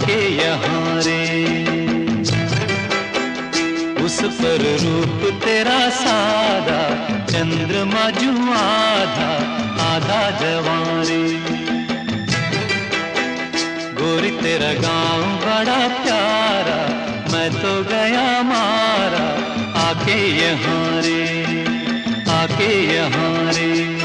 आके यहाँ रे। उस पर रूप तेरा सादा, चंद्रमा जू आधा आधा जवां रे। गोरी तेरा गांव बड़ा प्यारा, मैं तो गया मारा आके यहाँ रे, आके यहाँ रे।